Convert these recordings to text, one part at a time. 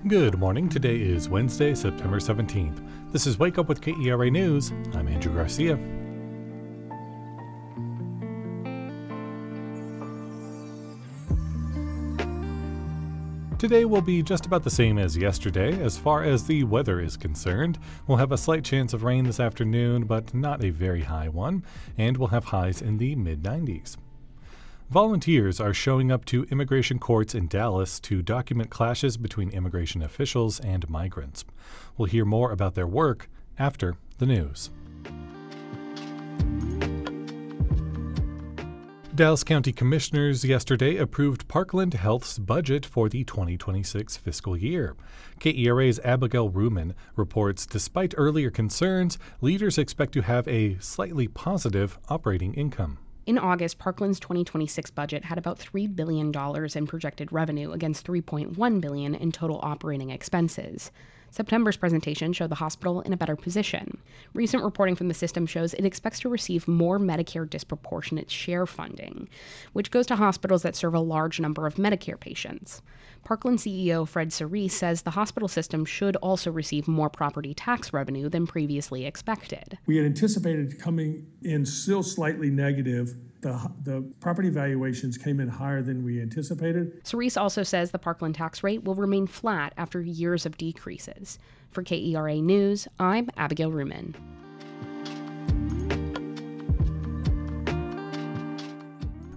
Good morning. Today is Wednesday, September 17th. This is Wake Up with KERA News. I'm Andrew Garcia. Today will be just about the same as yesterday as far as the weather is concerned. We'll have a slight chance of rain this afternoon, but not a very high one, and we'll have highs in the mid-90s. Volunteers are showing up to immigration courts in Dallas to document clashes between immigration officials and migrants. We'll hear more about their work after the news. Dallas County Commissioners yesterday approved Parkland Health's budget for the 2026 fiscal year. KERA's Abigail Ruman reports despite earlier concerns, leaders expect to have a slightly positive operating income. In August, Parkland's 2026 budget had about $3 billion in projected revenue against $3.1 billion in total operating expenses. September's presentation showed the hospital in a better position. Recent reporting from the system shows it expects to receive more Medicare disproportionate share funding, which goes to hospitals that serve a large number of Medicare patients. Parkland CEO Fred Cerise says the hospital system should also receive more property tax revenue than previously expected. We had anticipated coming in still slightly negative. The property valuations came in higher than we anticipated. Cerise also says the Parkland tax rate will remain flat after years of decreases. For KERA News, I'm Abigail Ruman.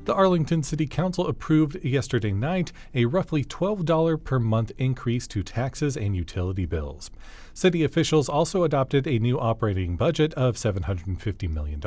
The Arlington City Council approved yesterday night a roughly $12 per month increase to taxes and utility bills. City officials also adopted a new operating budget of $750 million.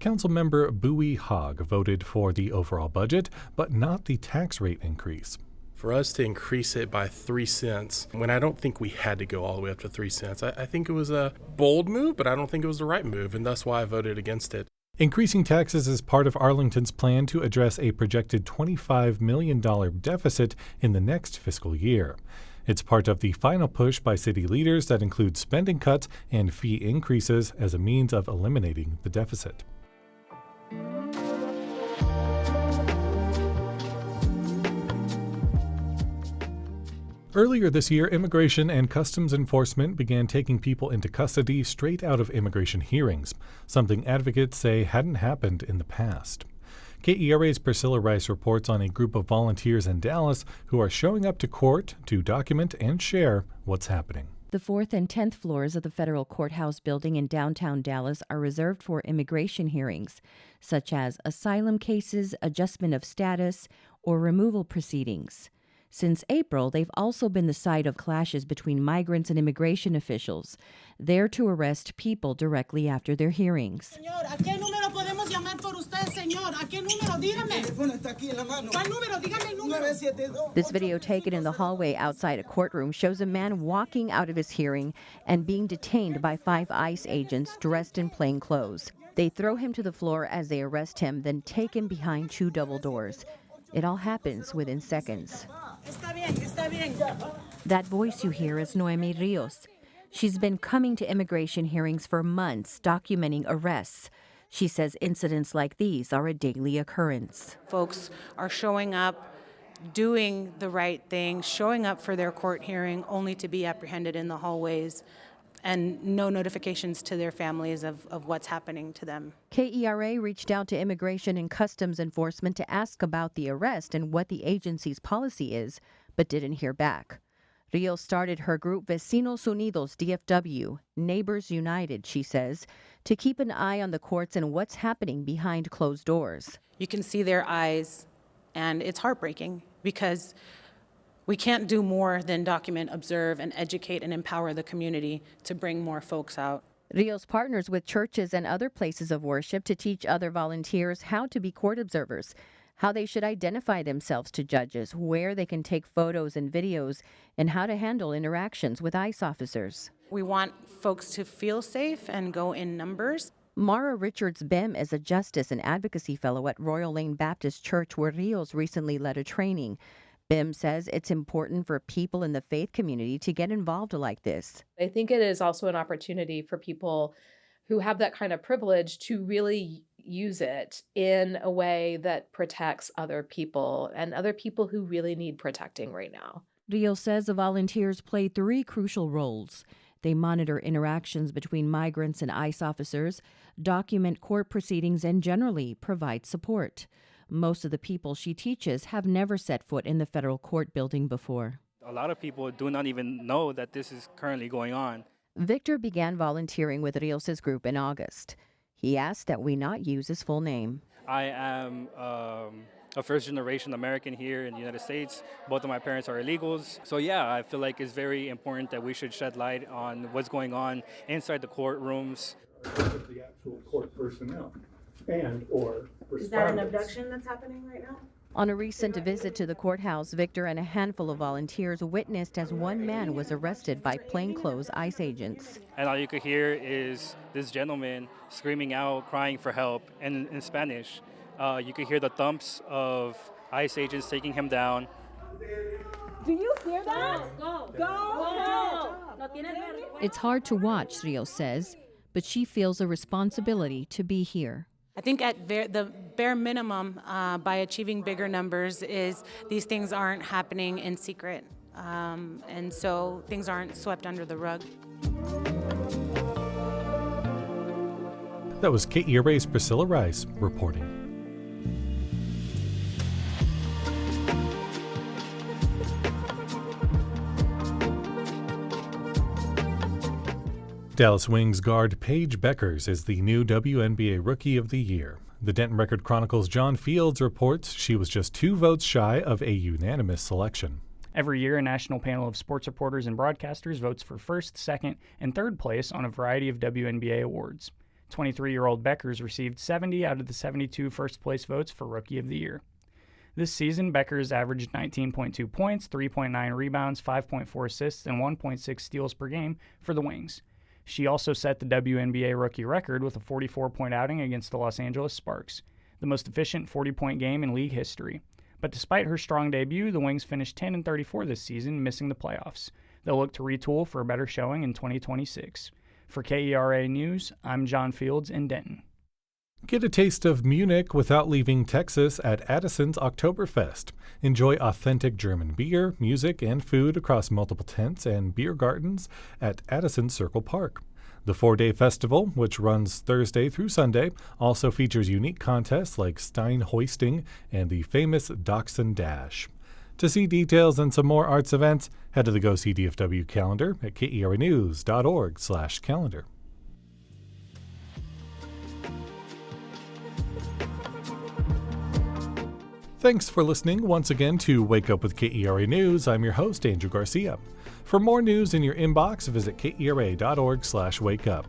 Councilmember Bowie Hogg voted for the overall budget, but not the tax rate increase. For us to increase it by 3 cents, when I don't think we had to go all the way up to 3 cents, I think it was a bold move, but I don't think it was the right move, and that's why I voted against it. Increasing taxes is part of Arlington's plan to address a projected $25 million deficit in the next fiscal year. It's part of the final push by city leaders that includes spending cuts and fee increases as a means of eliminating the deficit. Earlier this year, Immigration and Customs Enforcement began taking people into custody straight out of immigration hearings, something advocates say hadn't happened in the past. KERA's Priscilla Rice reports on a group of volunteers in Dallas who are showing up to court to document and share what's happening. The 4th and 10th floors of the federal courthouse building in downtown Dallas are reserved for immigration hearings, such as asylum cases, adjustment of status, or removal proceedings. Since April, they've also been the site of clashes between migrants and immigration officials, there to arrest people directly after their hearings. Señor, ¿a qué número podemos llamar por usted, señor? ¿A qué número? Dígame. El teléfono está aquí en la mano. ¿Cuál número? Dígame el número. 972. This video taken in the hallway outside a courtroom shows a man walking out of his hearing and being detained by 5 ICE agents dressed in plain clothes. They throw him to the floor as they arrest him, then take him behind 2 double doors. It all happens within seconds. That voice you hear is Noemi Rios. She's been coming to immigration hearings for months, documenting arrests. She says incidents like these are a daily occurrence. Folks are showing up, doing the right thing, showing up for their court hearing only to be apprehended in the hallways, and no notifications to their families of what's happening to them. KERA reached out to Immigration and Customs Enforcement to ask about the arrest and what the agency's policy is, but didn't hear back. Rio started her group Vecinos Unidos DFW, Neighbors United, she says, to keep an eye on the courts and what's happening behind closed doors. You can see their eyes, and it's heartbreaking because we can't do more than document, observe, and educate and empower the community to bring more folks out. Rios partners with churches and other places of worship to teach other volunteers how to be court observers, how they should identify themselves to judges, where they can take photos and videos, and how to handle interactions with ICE officers. We want folks to feel safe and go in numbers. Mara Richards-Bem is a justice and advocacy fellow at Royal Lane Baptist Church, where Rios recently led a training. Bim says it's important for people in the faith community to get involved like this. I think it is also an opportunity for people who have that kind of privilege to really use it in a way that protects other people and other people who really need protecting right now. Rios says the volunteers play three crucial roles. They monitor interactions between migrants and ICE officers, document court proceedings, and generally provide support. Most of the people she teaches have never set foot in the federal court building before. A lot of people do not even know that this is currently going on. Victor began volunteering with Rios' group in August. He asked that we not use his full name. I am a first-generation American here in the United States. Both of my parents are illegals. So yeah, I feel like it's very important that we should shed light on what's going on inside the courtrooms. The actual court personnel and or Is that an abduction that's happening right now? On a recent visit to the courthouse, Victor and a handful of volunteers witnessed as one man was arrested by plainclothes ICE agents. And all you could hear is this gentleman screaming out, crying for help, and in Spanish. You could hear the thumps of ICE agents taking him down. Do you hear that? Go! It's hard to watch, Rios says, but she feels a responsibility to be here. I think at the bare minimum, by achieving bigger numbers, is these things aren't happening in secret, and so things aren't swept under the rug. That was KERA's Priscilla Rice reporting. Dallas Wings guard Paige Beckers is the new WNBA Rookie of the Year. The Denton Record Chronicle's John Fields reports she was just 2 votes shy of a unanimous selection. Every year, a national panel of sports reporters and broadcasters votes for first, second, and third place on a variety of WNBA awards. 23-year-old Beckers received 70 out of the 72 first-place votes for Rookie of the Year. This season, Beckers averaged 19.2 points, 3.9 rebounds, 5.4 assists, and 1.6 steals per game for the Wings. She also set the WNBA rookie record with a 44-point outing against the Los Angeles Sparks, the most efficient 40-point game in league history. But despite her strong debut, the Wings finished 10-34 this season, missing the playoffs. They'll look to retool for a better showing in 2026. For KERA News, I'm John Fields in Denton. Get a taste of Munich without leaving Texas at Addison's Oktoberfest. Enjoy authentic German beer, music, and food across multiple tents and beer gardens at Addison Circle Park. The 4-day festival, which runs Thursday through Sunday, also features unique contests like Stein hoisting and the famous Dachshund Dash. To see details and some more arts events, head to the Go See DFW calendar at keranews.org/calendar. Thanks for listening once again to Wake Up with KERA News. I'm your host, Andrew Garcia. For more news in your inbox, visit kera.org/wakeup.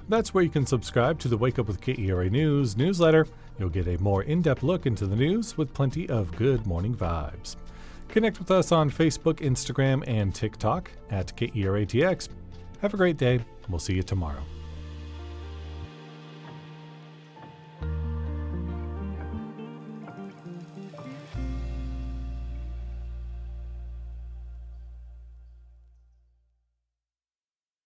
That's where you can subscribe to the Wake Up with KERA News newsletter. You'll get a more in-depth look into the news with plenty of good morning vibes. Connect with us on Facebook, Instagram, and TikTok at KERATX. Have a great day. We'll see you tomorrow.